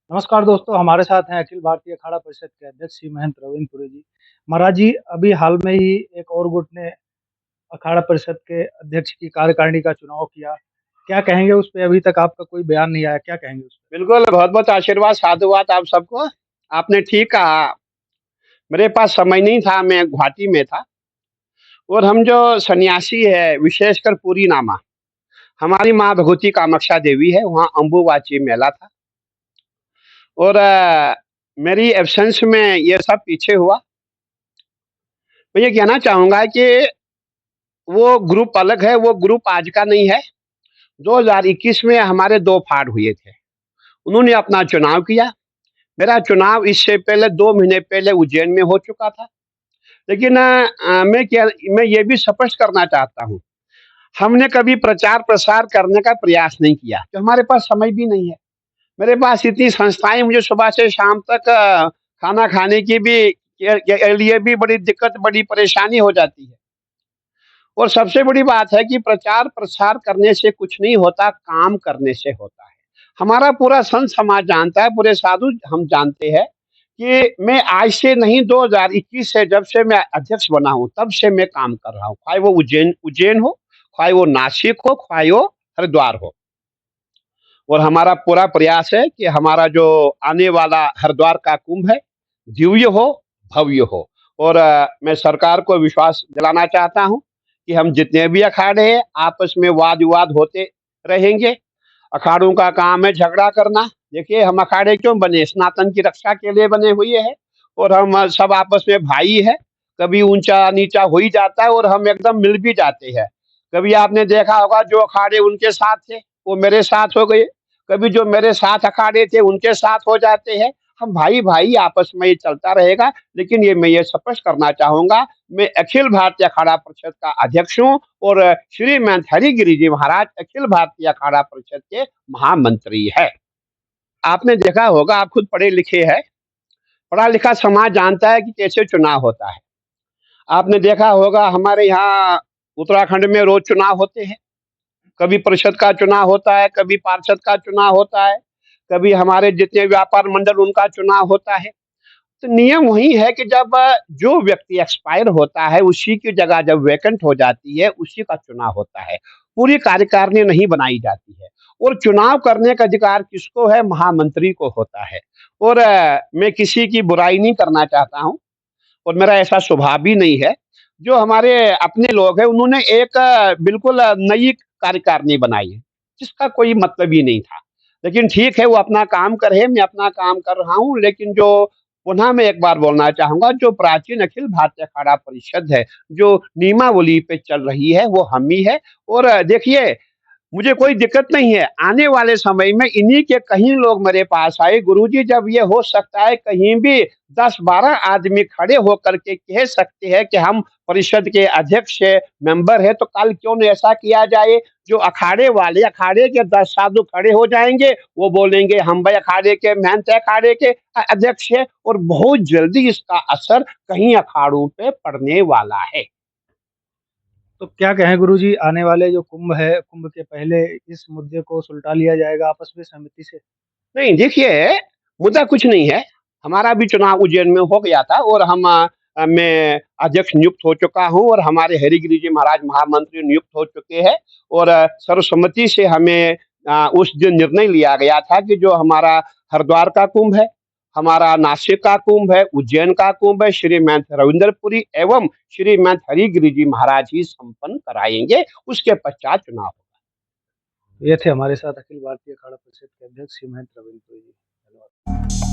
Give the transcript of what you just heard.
नमस्कार दोस्तों, हमारे साथ हैं अखिल भारतीय अखाड़ा परिषद के अध्यक्ष श्री महेंद्र रविंद्रपुरी जी। महाराज जी, अभी हाल में ही एक और गुट ने अखाड़ा परिषद के अध्यक्ष की कार्यकारिणी का चुनाव किया। क्या कहेंगे उस पे? अभी तक आपका कोई बयान नहीं आया, क्या कहेंगे उस पे? बिल्कुल, बहुत-बहुत आशीर्वाद, साधुवाद आप सबको। आपने ठीक कहा, मेरे पास समय नहीं था, मैं गुवाहाटी में था और हम जो सन्यासी है, विशेषकर पूरी नामा, हमारी माँ भगवती कामाक्षा देवी है, वहाँ अम्बुबाची मेला था और मेरी एब्सेंस में ये सब पीछे हुआ। मैं ये कहना चाहूँगा कि वो ग्रुप अलग है, वो ग्रुप आज का नहीं है। 2021 में हमारे 2 फाड़ हुए थे। उन्होंने अपना चुनाव किया, मेरा चुनाव इससे पहले 2 महीने पहले उज्जैन में हो चुका था। लेकिन मैं ये भी स्पष्ट करना चाहता हूँ, हमने कभी प्रचार-प्रसार करने का प्रयास नहीं किया, तो हमारे पास समय भी नहीं है। मेरे पास इतनी संस्थाएँ मुझे सुबह से शाम तक खाना खाने की भी के लिए भी बड़ी दिक्कत, बड़ी परेशानी हो जाती है। और सबसे बड़ी बात है कि प्रचार-प्रसार करने से कुछ नहीं होता, काम करने से होता है। हमारा पूरा संत समाज जानता है, पूरे साधु हम जानते हैं कि मैं आज से नहीं 2021 से जब से मैं अध्यक्ष बना हूँ, तब से मैं काम कर रहा हूँ। ख़ाए वो उज्जैन उज्जैन हो, ख़ाए वो नासिक हो, ख़ाए वो हरिद्वार हो। और हमारा पूरा प्रयास है कि हमारा जो आने वाला हरिद्वार का कुंभ है, दिव्य हो, भव्य हो। और मैं सरकार को विश्वास दिलाना चाहता हूँ कि हम जितने भी अखाड़े हैं, आपस में वाद-विवाद होते रहेंगे। अखाड़ों का काम है झगड़ा करना। देखिए, हम अखाड़े क्यों बने? सनातन की रक्षा के लिए बने हुए हैं और हम सब आपस में भाई हैं। कभी ऊँचा-नीचा हो ही जाता है और हम एकदम मिल भी जाते हैं। कभी आपने देखा होगा जो अखाड़े उनके साथ थे, वो मेरे साथ हो गए। कभी जो मेरे साथ अखाड़े थे, उनके साथ हो जाते हैं। हम भाई-भाई आपस में ये चलता रहेगा। लेकिन मैं ये स्पष्ट करना चाहूँगा, मैं अखिल भारतीय अखाड़ा परिषद का अध्यक्ष हूँ और श्रीमंत हरिगिरि जी महाराज अखिल भारतीय अखाड़ा परिषद के महामंत्री है। आपने देखा होगा, आप खुद पढ़े-लिखे हैं, पढ़ा-लिखा समाज जानता है कि कैसे चुनाव होता है। आपने देखा होगा हमारे यहाँ उत्तराखंड में रोज़ चुनाव होते हैं। कभी परिषद का चुनाव होता है, कभी पार्षद का चुनाव होता है, कभी हमारे जितने व्यापार मंडल उनका चुनाव होता है। तो नियम वही है कि जब जो व्यक्ति एक्सपायर होता है, उसी की जगह जब वैकेंट हो जाती है, उसी का चुनाव होता है। पूरी कार्यकारिणी नहीं बनाई जाती है और चुनाव करने का अधिकार किसको है? महामंत्री को होता है। और मैं किसी की बुराई नहीं करना चाहता हूँ और मेरा ऐसा स्वभाव भी नहीं है। जो हमारे अपने लोग हैं, उन्होंने एक बिल्कुल नई कार्यकारिणी बनाई है, जिसका कोई मतलब ही नहीं था। लेकिन ठीक है, वो अपना काम कर रहे हैं, मैं अपना काम कर रहा हूँ। लेकिन जो पुनः मैं एक बार बोलना चाहूँगा, जो प्राचीन अखिल भारतीय अखाड़ा परिषद है, जो नियमावली पे चल रही है, वो हम ही है। और देखिए, मुझे कोई दिक्कत नहीं है। आने वाले समय में इन्हीं के कहीं लोग मेरे पास आए, गुरुजी जब ये हो सकता है कहीं भी 10-12 आदमी खड़े होकर के कह सकते हैं कि हम परिषद के अध्यक्ष है, मेंबर है, तो कल क्यों नहीं ऐसा किया जाए? जो अखाड़े वाले, अखाड़े के 10 साधु खड़े हो जाएँगे, वो बोलेंगे हम भाई अखाड़े के महंत है, अखाड़े के अध्यक्ष है और बहुत जल्दी इसका असर कहीं अखाड़ों पे पड़ने वाला है। तो क्या कहें गुरुजी, आने वाले जो कुंभ है, कुंभ के पहले इस मुद्दे को सुलझा लिया जाएगा आपस में सहमति से? नहीं, देखिए, मुद्दा कुछ नहीं है। हमारा भी चुनाव उज्जैन में हो गया था और मैं अध्यक्ष नियुक्त हो चुका हूँ और हमारे हरिगिरि जी महाराज महामंत्री नियुक्त हो चुके हैं और सर्वसम्मति से हमें उस दिन निर्णय लिया गया था कि जो हमारा हरिद्वार का कुंभ है, हमारा नासिक का कुंभ है, उज्जैन का कुंभ है, श्रीमंत रविंद्रपुरी एवं श्रीमंत हरिगिरि जी महाराज ही संपन्न कराएँगे, उसके पश्चात चुनाव होगा। ये थे हमारे साथ अखिल भारतीय अखाड़ा परिषद के अध्यक्ष श्री महेंद्र रविंद्रपुरी जी। धन्यवाद।